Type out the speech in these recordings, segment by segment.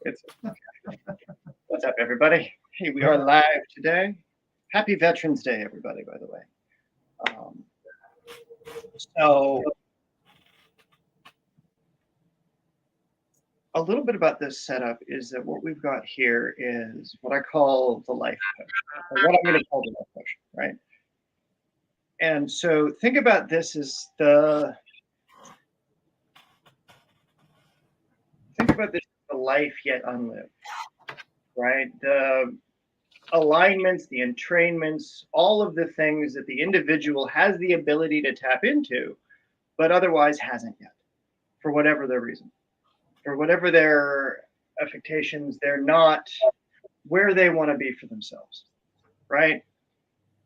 It's what's up, everybody? Hey, we are live today. Happy Veterans Day, everybody. By the way, um, so a little bit about this setup is that what we've got here is what I call the life potion, or what I'm going to call the life potion, right? And so think about this as the life yet unlived, right? The alignments, the entrainments, all of the things that the individual has the ability to tap into, but otherwise hasn't yet, for whatever their reason, for whatever their affectations, they're not where they want to be for themselves, right?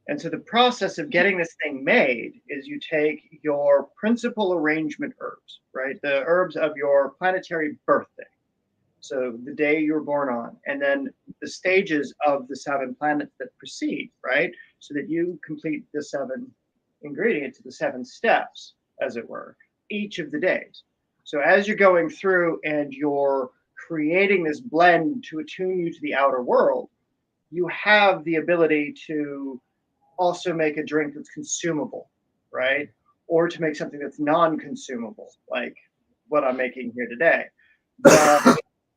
And so the process of getting this thing made is you take your principal arrangement herbs, right? The herbs of your planetary birthday. So the day you were born on, and then the stages of the 7 planets that precede, right? So that you complete the 7 ingredients, the 7 steps, as it were, each of the days. So as you're going through and you're creating this blend to attune you to the outer world, you have the ability to also make a drink that's consumable, right? Or to make something that's non-consumable, like what I'm making here today.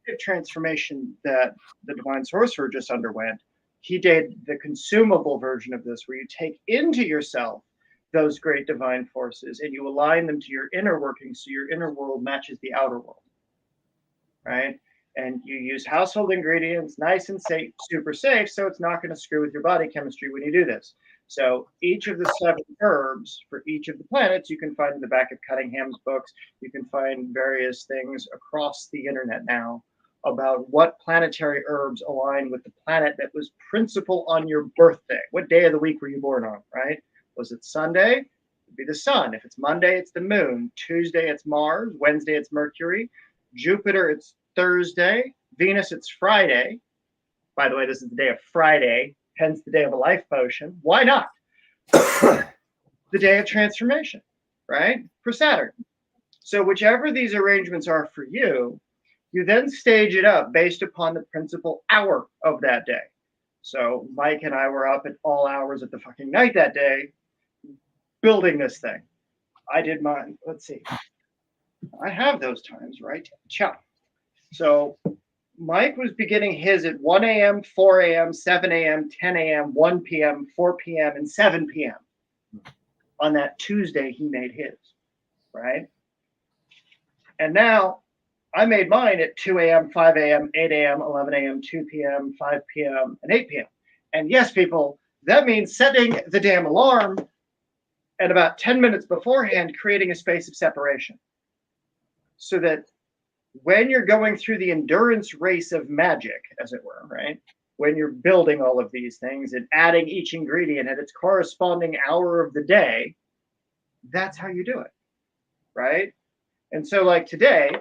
The transformation that the divine sorcerer just underwent, he did the consumable version of this, where you take into yourself those great divine forces and you align them to your inner workings, so your inner world matches the outer world, right? And you use household ingredients, nice and safe, super safe, so it's not going to screw with your body chemistry when you do this. So each of the 7 herbs for each of the planets you can find in the back of Cunningham's books. You can find various things across the internet now about what planetary herbs align with the planet that was principal on your birthday. What day of the week were you born on, right? Was it Sunday? It'd be the sun. If it's Monday, it's the moon. Tuesday, it's Mars. Wednesday, it's Mercury. Jupiter, it's Thursday. Venus, it's Friday. By the way, this is the day of Friday, hence the day of a life potion. Why not? The day of transformation, right? For Saturn. So whichever these arrangements are for you, you then stage it up based upon the principal hour of that day. So Mike and I were up at all hours of the fucking night that day building this thing. I did mine. Let's see. I have those times, right? Ciao. So Mike was beginning his at 1 a.m., 4 a.m., 7 a.m., 10 a.m., 1 p.m., 4 p.m., and 7 p.m. On that Tuesday, he made his, right? And now I made mine at 2 a.m., 5 a.m., 8 a.m., 11 a.m., 2 p.m., 5 p.m., and 8 p.m. And yes, people, that means setting the damn alarm at about 10 minutes beforehand, creating a space of separation. So that when you're going through the endurance race of magic, as it were, right? When you're building all of these things and adding each ingredient at its corresponding hour of the day, that's how you do it, right? And so, like today,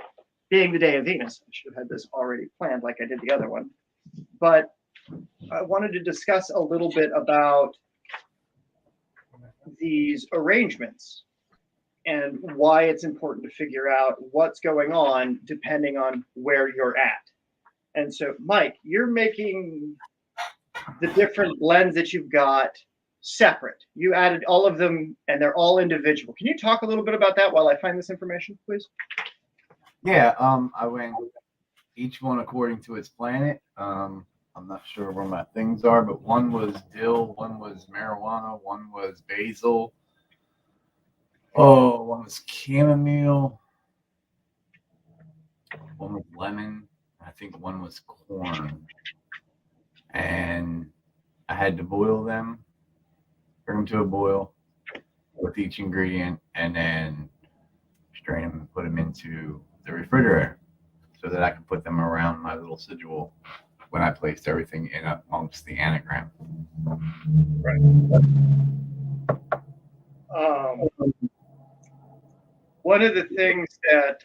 being the day of Venus, I should have had this already planned like I did the other one, but I wanted to discuss a little bit about these arrangements and why it's important to figure out what's going on depending on where you're at. And so, Mike, you're making the different blends that you've got separate. You added all of them and they're all individual. Can you talk a little bit about that while I find this information, please? Yeah, I went each one according to its planet. I'm not sure where my things are, but one was dill, one was marijuana, one was basil. Oh, one was chamomile, one was lemon. I think one was corn. And I had to boil them, bring them to a boil with each ingredient, and then strain them and put them into the refrigerator so that I could put them around my little sigil when I placed everything in amongst the anagram. Right. One of the things that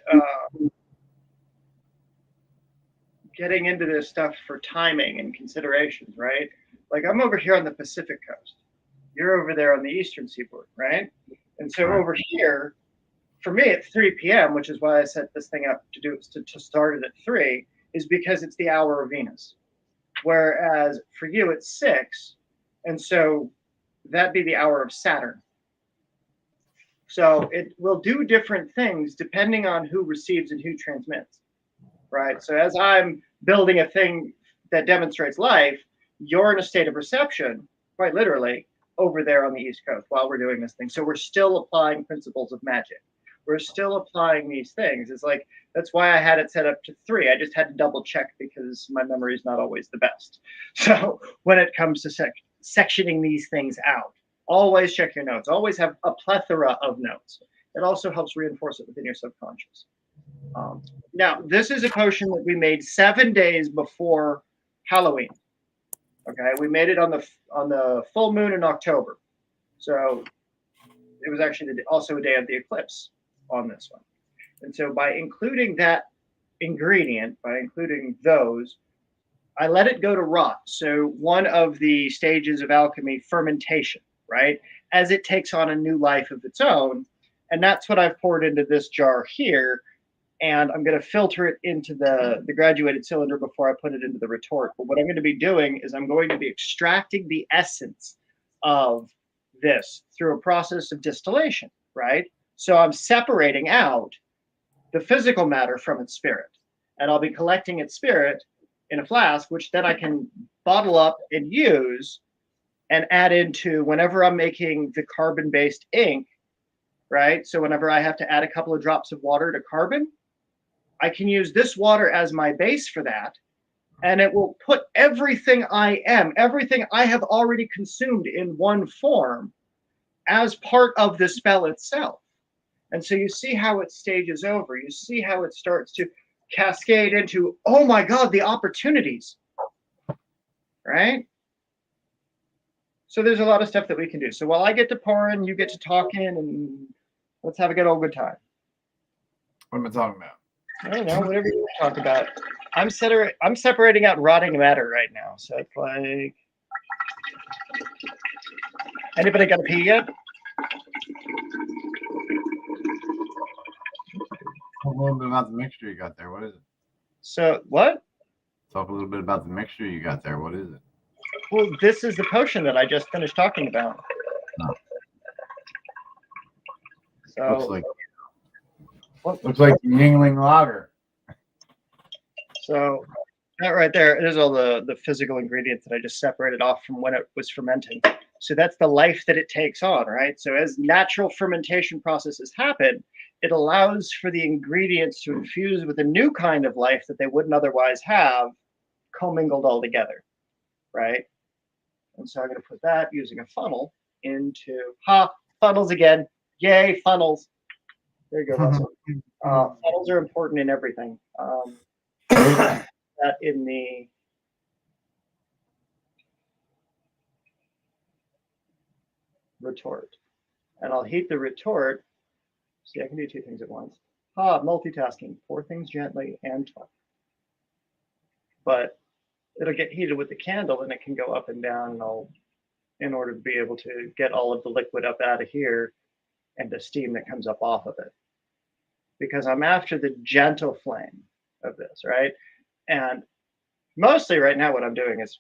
getting into this stuff for timing and considerations, right? Like I'm over here on the Pacific coast. You're over there on the eastern seaboard, right? And so over here, for me, it's 3 p.m., which is why I set this thing up to start it at 3. is because it's the hour of Venus. Whereas for you, it's 6. And so that'd be the hour of Saturn. So it will do different things depending on who receives and who transmits, right? So as I'm building a thing that demonstrates life, you're in a state of reception, quite literally, over there on the East Coast while we're doing this thing. So we're still applying principles of magic. We're still applying these things. It's like, that's why I had it set up to 3. I just had to double check because my memory is not always the best. So when it comes to sectioning these things out, always check your notes. Always have a plethora of notes. It also helps reinforce it within your subconscious. Now, this is a potion that we made 7 days before Halloween. Okay, we made it on the full moon in October, so it was actually also a day of the eclipse on this one. And so by including that ingredient, by including those, I let it go to rot. So one of the stages of alchemy, fermentation, right? As it takes on a new life of its own. And that's what I've poured into this jar here. And I'm going to filter it into the graduated cylinder before I put it into the retort. But what I'm going to be doing is I'm going to be extracting the essence of this through a process of distillation, right? So I'm separating out the physical matter from its spirit. And I'll be collecting its spirit in a flask, which then I can bottle up and use and add into whenever I'm making the carbon-based ink, right? So whenever I have to add a couple of drops of water to carbon, I can use this water as my base for that, and it will put everything I am, everything I have already consumed in one form as part of the spell itself. And so you see how it stages over. You see how it starts to cascade into, oh my God, the opportunities, right? So there's a lot of stuff that we can do. So while I get to pouring, you get to talking, and let's have a good old good time. What am I talking about? I don't know, whatever you talk about. I'm separating out rotting matter right now. So it's like, anybody got a pee yet? Talk a little bit about the mixture you got there. What is it? So what? Talk a little bit about the mixture you got there. What is it? Well, this is the potion that I just finished talking about. Oh. So looks like Yingling Lager. So that right there, there's all the physical ingredients that I just separated off from when it was fermenting. So that's the life that it takes on, right? So as natural fermentation processes happen, it allows for the ingredients to infuse with a new kind of life that they wouldn't otherwise have commingled all together, right? And so I'm going to put that using a funnel into, funnels again. Yay, funnels. There you go, Russell. Funnels are important in everything. That in the retort. And I'll heat the retort. See, I can do 2 things at once. Multitasking. Pour things gently and talk. But it'll get heated with the candle, and it can go up and down, and in order to be able to get all of the liquid up out of here and the steam that comes up off of it. Because I'm after the gentle flame of this, right? And mostly right now what I'm doing is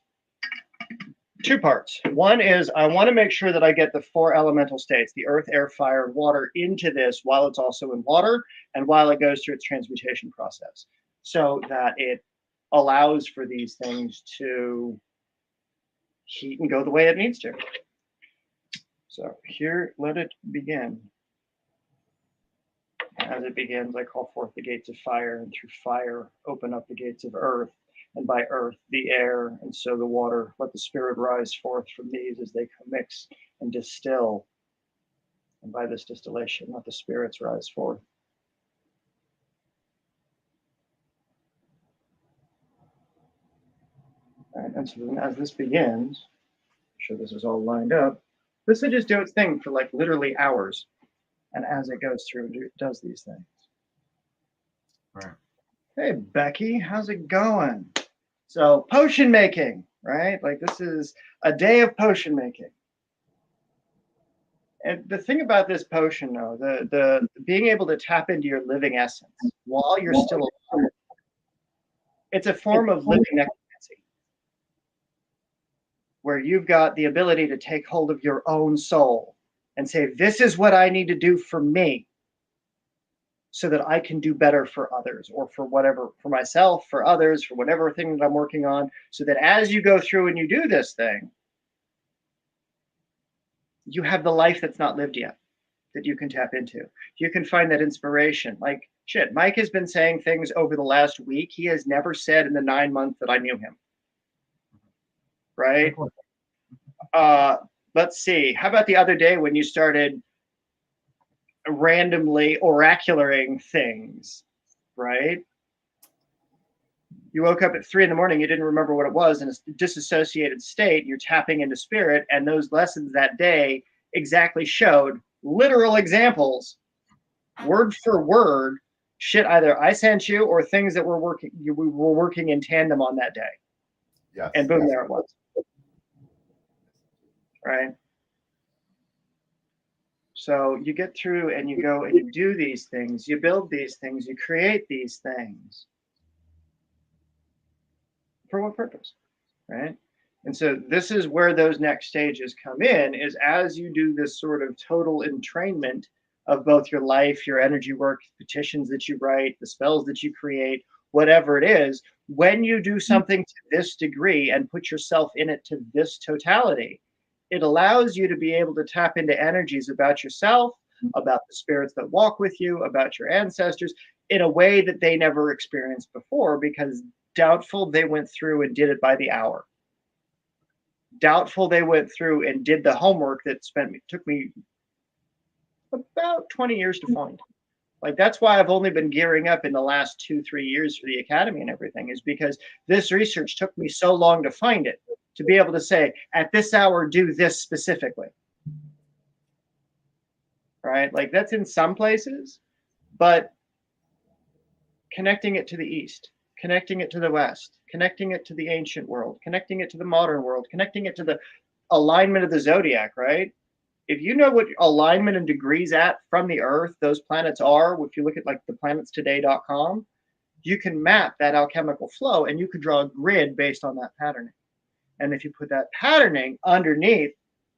2 parts. One is I want to make sure that I get the 4 elemental states, the earth, air, fire, and water, into this while it's also in water and while it goes through its transmutation process, so that it allows for these things to heat and go the way it needs to. So here, let it begin. As it begins, I call forth the gates of fire, and through fire, open up the gates of earth, and by earth, the air, and so the water. Let the spirit rise forth from these as they commix and distill. And by this distillation, let the spirits rise forth. Right, and so then as this begins, I'm sure this is all lined up, this will just do its thing for like literally hours. And as it goes through, it does these things. Right. Hey, Becky, how's it going? So potion making, right? Like this is a day of potion making. And the thing about this potion, though, the being able to tap into your living essence while you're still alive, It's a form of living necromancy, where you've got the ability to take hold of your own soul and say, this is what I need to do for me so that I can do better for others, or for whatever, for myself, for others, for whatever thing that I'm working on, so that as you go through and you do this thing, you have the life that's not lived yet that you can tap into. You can find that inspiration. Like, shit, Mike has been saying things over the last week he has never said in the 9 months that I knew him. Right? Let's see. How about the other day when you started randomly oracularing things, right? You woke up at 3 a.m, you didn't remember what it was in a disassociated state, you're tapping into spirit, and those lessons that day exactly showed literal examples, word for word, shit either I sent you or things that we were working in tandem on that day. Yes. And boom, there it was. Right? So you get through and you go and you do these things, you build these things, you create these things. For what purpose? Right? And so this is where those next stages come in, is as you do this sort of total entrainment of both your life, your energy work, petitions that you write, the spells that you create, whatever it is, when you do something to this degree and put yourself in it to this totality, it allows you to be able to tap into energies about yourself, about the spirits that walk with you, about your ancestors, in a way that they never experienced before, because doubtful they went through and did it by the hour. Doubtful they went through and did the homework that took me about 20 years to find. Like, that's why I've only been gearing up in the last 2-3 years for the academy and everything, is because this research took me so long to find it, to be able to say, at this hour, do this specifically. Right? Like, that's in some places, but connecting it to the East, connecting it to the West, connecting it to the ancient world, connecting it to the modern world, connecting it to the alignment of the zodiac, right? If you know what alignment and degrees at from the Earth those planets are, if you look at like the planetstoday.com, you can map that alchemical flow and you could draw a grid based on that patterning. And if you put that patterning underneath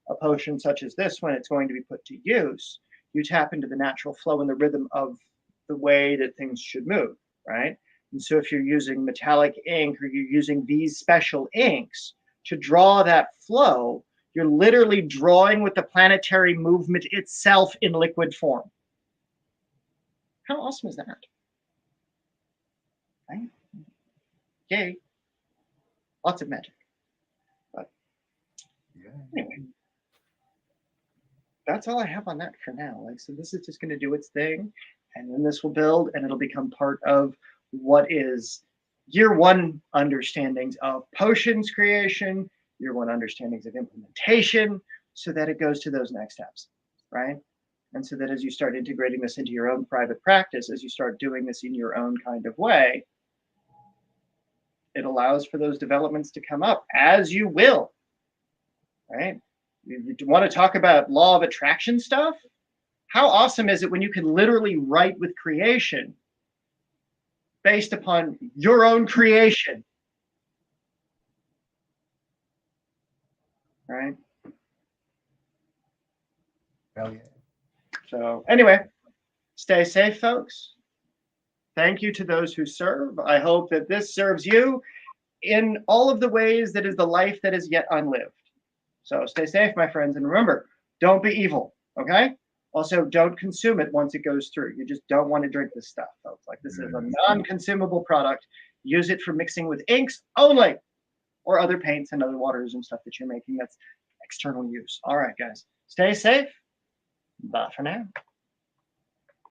a potion such as this, when it's going to be put to use, you tap into the natural flow and the rhythm of the way that things should move, right? And so if you're using metallic ink, or you're using these special inks to draw that flow, you're literally drawing with the planetary movement itself in liquid form. How awesome is that? Right? Yay. Lots of magic. But anyway, that's all I have on that for now. Like, so this is just going to do its thing, and then this will build, and it'll become part of what is year one understandings of potions creation, year one understandings of implementation, so that it goes to those next steps, right? And so that as you start integrating this into your own private practice, as you start doing this in your own kind of way, it allows for those developments to come up as you will, right? You want to talk about law of attraction stuff? How awesome is it when you can literally write with creation based upon your own creation, right? Hell yeah. So anyway, stay safe, folks. Thank you to those who serve. I hope that this serves you in all of the ways that is the life that is yet unlived. So stay safe, my friends, and remember, don't be evil, okay? Also, don't consume it once it goes through. You just don't want to drink this stuff, folks. Like, this is a non-consumable product. Use it for mixing with inks only, or other paints and other waters and stuff that you're making that's external use. All right, guys, stay safe. Bye for now.